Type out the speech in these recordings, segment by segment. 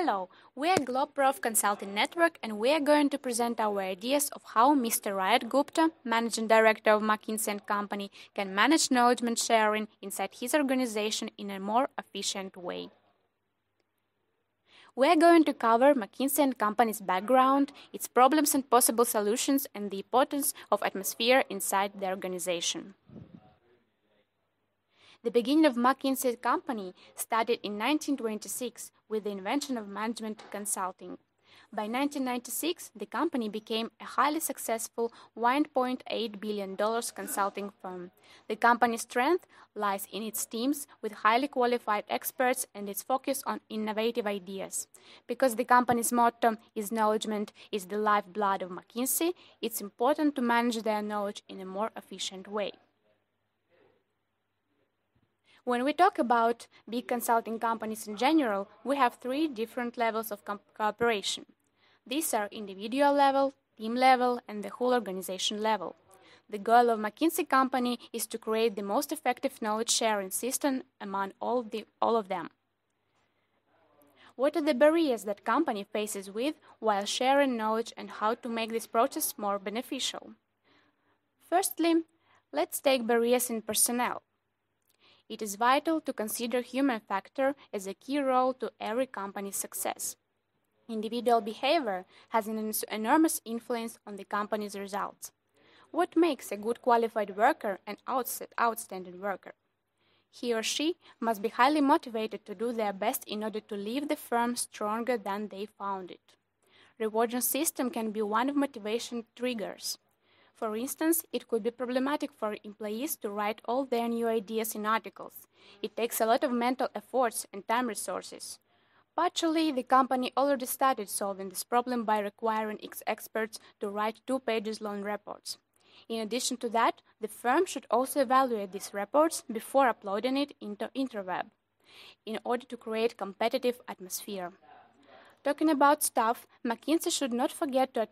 Hello, we are GlobeProf Consulting Network and we are going to present our ideas of how Mr. Rayat Gupta, Managing Director of McKinsey&Company, can manage knowledge sharing inside his organization in a more efficient way. We are going to cover McKinsey&Company's background, its problems and possible solutions, and the importance of atmosphere inside the organization. The beginning of McKinsey & Company started in 1926 with the invention of management consulting. By 1996, the company became a highly successful $1.8 billion consulting firm. The company's strength lies in its teams with highly qualified experts and its focus on innovative ideas. Because the company's motto is "Knowledge is the lifeblood of McKinsey," it's important to manage their knowledge in a more efficient way. When we talk about big consulting companies in general, we have three different levels of cooperation. These are individual level, team level, and the whole organization level. The goal of McKinsey Company is to create the most effective knowledge sharing system among all of them. What are the barriers that company faces with while sharing knowledge and how to make this process more beneficial? Firstly, let's take barriers in personnel. It is vital to consider human factor as a key role to every company's success. Individual behavior has an enormous influence on the company's results. What makes a good qualified worker an outstanding worker? He or she must be highly motivated to do their best in order to leave the firm stronger than they found it. Rewarding system can be one of motivation triggers. For instance, it could be problematic for employees to write all their new ideas in articles. It takes a lot of mental efforts and time resources. Partially, the company already started solving this problem by requiring its experts to write 2 pages long reports. In addition to that, the firm should also evaluate these reports before uploading it into interweb in order to create competitive atmosphere. Talking about staff, McKinsey should not forget to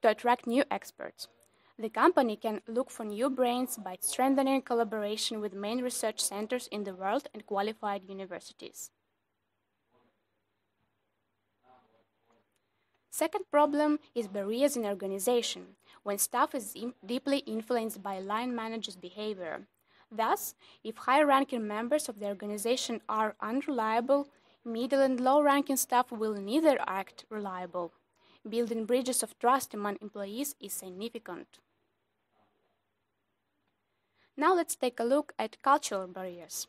attract new experts. The company can look for new brains by strengthening collaboration with main research centers in the world and qualified universities. Second problem is barriers in organization, when staff is deeply influenced by line managers' behavior. Thus, if high-ranking members of the organization are unreliable, middle and low-ranking staff will neither act reliable. Building bridges of trust among employees is significant. Now let's take a look at cultural barriers.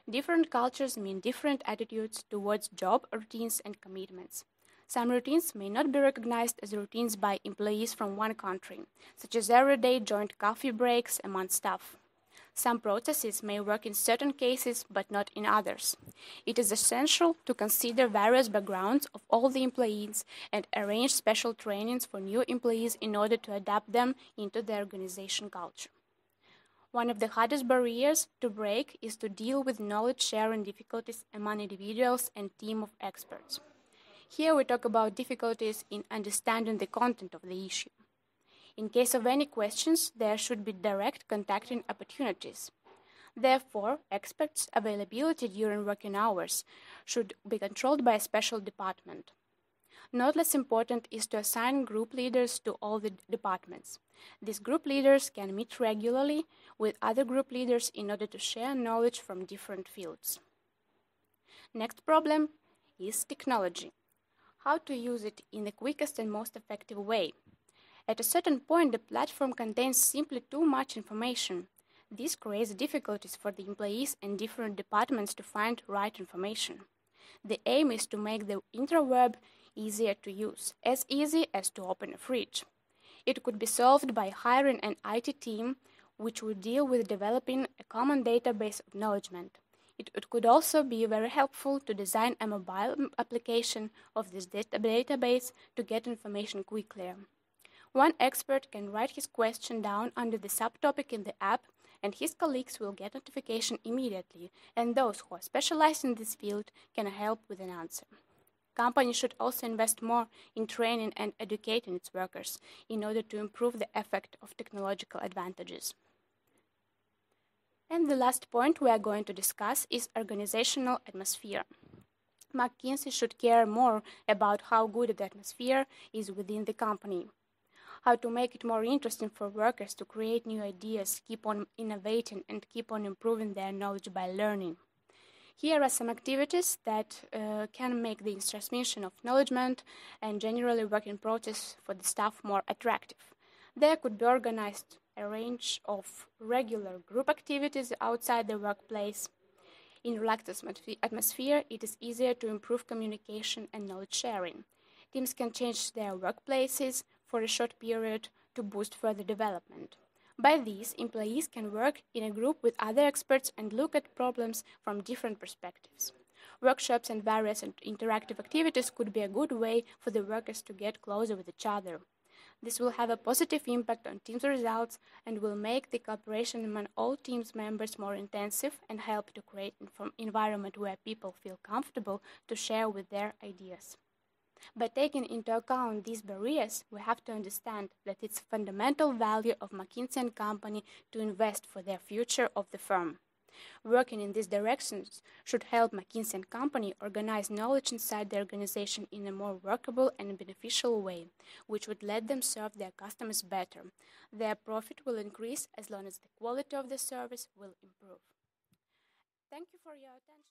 Different cultures mean different attitudes towards job routines and commitments. Some routines may not be recognized as routines by employees from one country, such as everyday joint coffee breaks among staff. Some processes may work in certain cases but not in others. It is essential to consider various backgrounds of all the employees and arrange special trainings for new employees in order to adapt them into the organization culture. One of the hardest barriers to break is to deal with knowledge sharing difficulties among individuals and team of experts. Here we talk about difficulties in understanding the content of the issue. In case of any questions, there should be direct contacting opportunities. Therefore, experts' availability during working hours should be controlled by a special department. Not less important is to assign group leaders to all the departments. These group leaders can meet regularly with other group leaders in order to share knowledge from different fields. Next problem is technology. How to use it in the quickest and most effective way. At a certain point, the platform contains simply too much information. This creates difficulties for the employees and different departments to find right information. The aim is to make the interweb easier to use, as easy as to open a fridge. It could be solved by hiring an IT team which would deal with developing a common database of knowledge. It could also be very helpful to design a mobile application of this database to get information quickly. One expert can write his question down under the subtopic in the app, and his colleagues will get notification immediately, and those who are specialized in this field can help with an answer. Companies should also invest more in training and educating its workers in order to improve the effect of technological advantages. And the last point we are going to discuss is organizational atmosphere. McKinsey should care more about how good the atmosphere is within the company, how to make it more interesting for workers to create new ideas, keep on innovating, and keep on improving their knowledge by learning. Here are some activities that can make the transmission of knowledge and generally working process for the staff more attractive. There could be organized a range of regular group activities outside the workplace. In relaxed atmosphere, it is easier to improve communication and knowledge sharing. Teams can change their workplaces for a short period to boost further development. By this, employees can work in a group with other experts and look at problems from different perspectives. Workshops and various interactive activities could be a good way for the workers to get closer with each other. This will have a positive impact on teams' results and will make the cooperation among all teams members more intensive and help to create an environment where people feel comfortable to share with their ideas. By taking into account these barriers, we have to understand that it's fundamental value of McKinsey&Company to invest for the future of the firm. Working in these directions should help McKinsey&Company organize knowledge inside the organization in a more workable and beneficial way, which would let them serve their customers better. Their profit will increase as long as the quality of the service will improve. Thank you for your attention.